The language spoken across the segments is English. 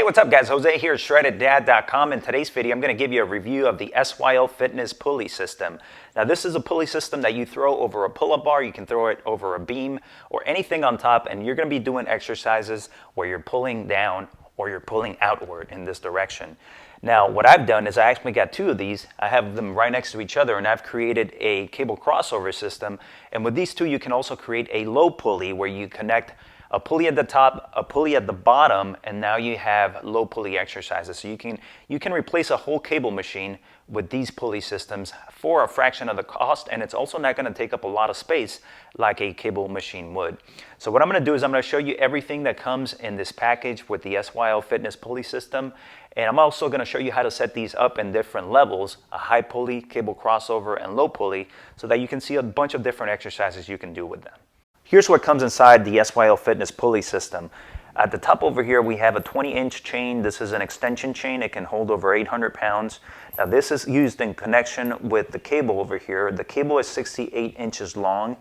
Hey, what's up guys? Jose here at ShreddedDad.com. In today's video, I'm going to give you a review of the SYL Fitness pulley system. Now this is a pulley system that you throw over a pull-up bar, you can throw it over a beam or anything on top, and you're going to be doing exercises where you're pulling down or you're pulling outward in this direction. Now what I've done is I actually got two of these. I have them right next to each other, and I've created a cable crossover system. And with these two, you can also create a low pulley where you connect a pulley at the top, a pulley at the bottom, and now you have low pulley exercises. So you can replace a whole cable machine with these pulley systems for a fraction of the cost, and it's also not going to take up a lot of space like a cable machine would. So what I'm going to do is I'm going to show you everything that comes in this package with the SYL Fitness pulley system, and I'm also going to show you how to set these up in different levels, a high pulley, cable crossover, and low pulley, so that you can see a bunch of different exercises you can do with them. Here's what comes inside the SYL Fitness pulley system. At the top over here, we have a 20-inch chain. This is an extension chain. It can hold over 800 pounds. Now this is used in connection with the cable over here. The cable is 68 inches long,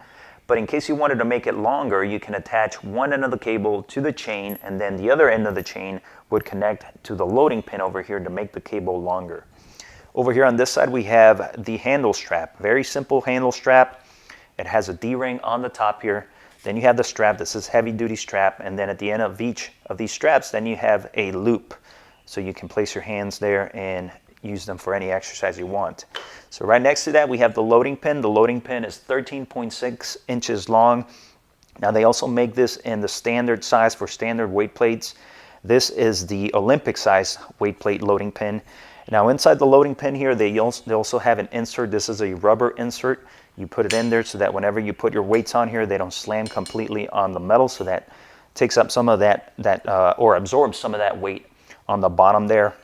but in case you wanted to make it longer, you can attach one end of the cable to the chain, and then the other end of the chain would connect to the loading pin over here to make the cable longer. Over here on this side, we have the handle strap. Very simple handle strap. It has a D-ring on the top here. Then you have the strap. This is heavy duty strap, and then at the end of each of these straps, then you have a loop. So you can place your hands there and use them for any exercise you want. So right next to that, we have the loading pin. The loading pin is 13.6 inches long. Now they also make this in the standard size for standard weight plates. This is the Olympic size weight plate loading pin. Now inside the loading pin here, they also have an insert. This is a rubber insert. You put it in there so that whenever you put your weights on here, they don't slam completely on the metal, so that takes up some of that or absorbs some of that weight on the bottom there.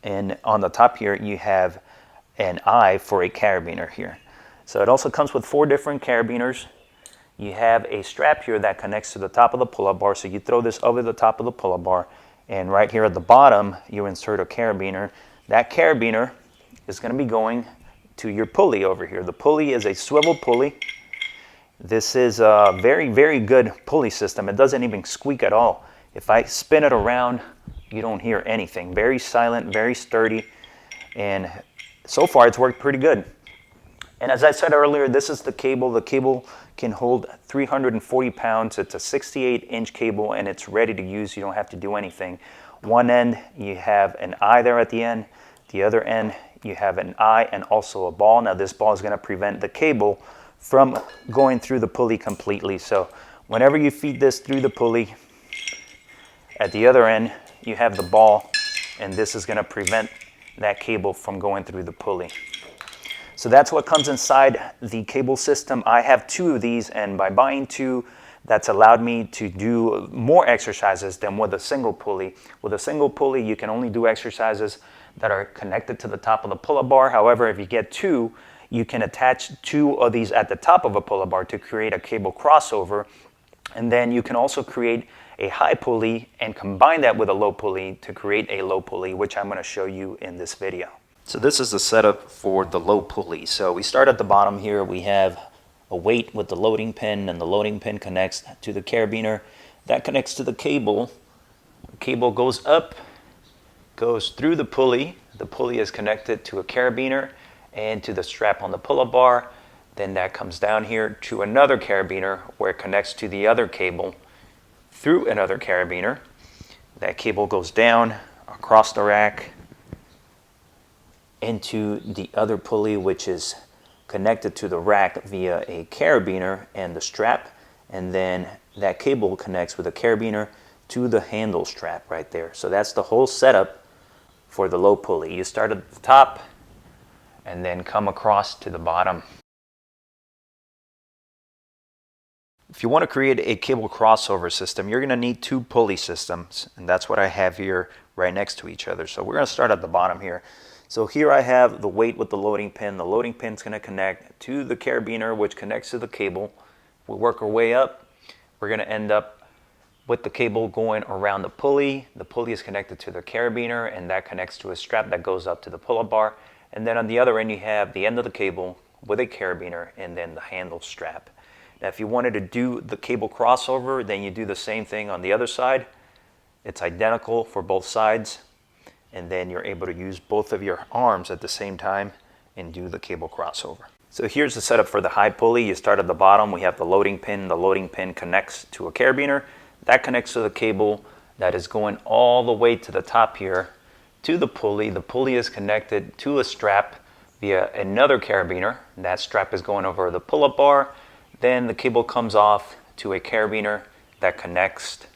And on the top here, you have an eye for a carabiner here. So it also comes with 4 different carabiners. You have a strap here that connects to the top of the pull-up bar, so you throw this over the top of the pull-up bar, and right here at the bottom, you insert a carabiner. That carabiner is going to be going to your pulley over here. The pulley is a swivel pulley. This is a very, very good pulley system. It doesn't even squeak at all. If I spin it around, you don't hear anything. Very silent, very sturdy, and so far it's worked pretty good. And as I said earlier, this is the cable. The cable can hold 340 pounds. It's a 68-inch cable, and it's ready to use. You don't have to do anything. One end, you have an eye there at the end. The other end, you have an eye and also a ball. Now this ball is going to prevent the cable from going through the pulley completely. So whenever you feed this through the pulley, at the other end, you have the ball, and this is going to prevent that cable from going through the pulley. So that's what comes inside the cable system. I have 2 of these, and by buying 2, that's allowed me to do more exercises than with a single pulley. With a single pulley, you can only do exercises that are connected to the top of the pull-up bar. However, if you get 2, you can attach 2 of these at the top of a pull-up bar to create a cable crossover. And then you can also create a high pulley and combine that with a low pulley to create a low pulley, which I'm going to show you in this video. So this is the setup for the low pulley. So we start at the bottom here. We have a weight with the loading pin, and the loading pin connects to the carabiner. That connects to the cable. The cable goes up, goes through the pulley. The pulley is connected to a carabiner and to the strap on the pull-up bar. Then that comes down here to another carabiner where it connects to the other cable through another carabiner. That cable goes down across the rack into the other pulley, which is connected to the rack via a carabiner and the strap, and then that cable connects with a carabiner to the handle strap right there. So that's the whole setup for the low pulley. You start at the top and then come across to the bottom. If you want to create a cable crossover system, you're going to need 2 pulley systems, and that's what I have here right next to each other. So we're going to start at the bottom here. So here I have the weight with the loading pin. The loading pin is going to connect to the carabiner, which connects to the cable. We work our way up. We're going to end up with the cable going around the pulley. The pulley is connected to the carabiner, and that connects to a strap that goes up to the pull-up bar. And then on the other end, you have the end of the cable with a carabiner and then the handle strap. Now, if you wanted to do the cable crossover, then you do the same thing on the other side. It's identical for both sides, and then you're able to use both of your arms at the same time and do the cable crossover. So here's the setup for the high pulley. You start at the bottom. We have the loading pin. The loading pin connects to a carabiner. That connects to the cable that is going all the way to the top here to the pulley. The pulley is connected to a strap via another carabiner. That strap is going over the pull-up bar. Then the cable comes off to a carabiner that connects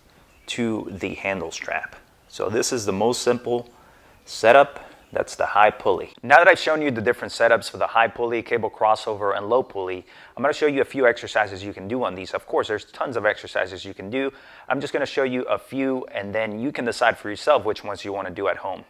to the handle strap. So this is the most simple setup. That's the high pulley. Now that I've shown you the different setups for the high pulley, cable crossover, and low pulley, I'm going to show you a few exercises you can do on these. Of course, there's tons of exercises you can do. I'm just going to show you a few, and then you can decide for yourself which ones you want to do at home.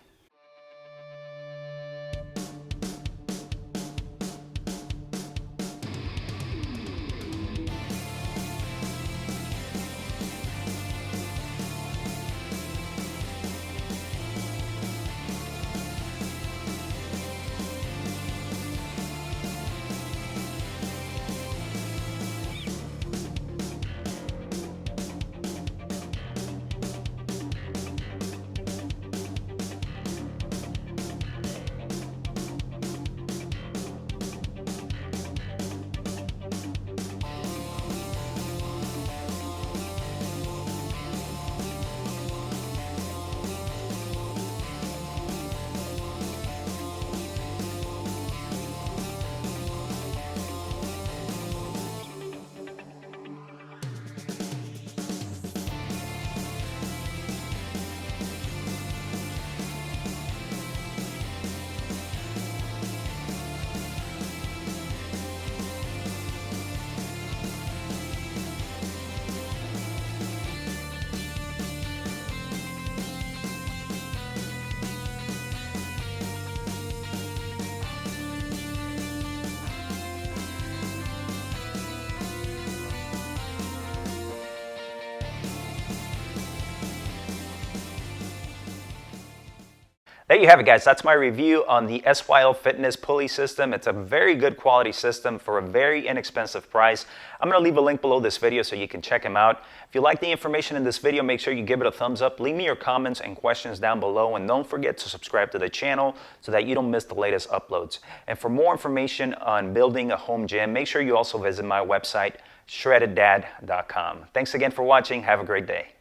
There you have it, guys. That's my review on the SYL Fitness pulley system. It's a very good quality system for a very inexpensive price. I'm going to leave a link below this video so you can check them out. If you like the information in this video, make sure you give it a thumbs up. Leave me your comments and questions down below, and don't forget to subscribe to the channel so that you don't miss the latest uploads. And for more information on building a home gym, make sure you also visit my website, shreddeddad.com. Thanks again for watching. Have a great day.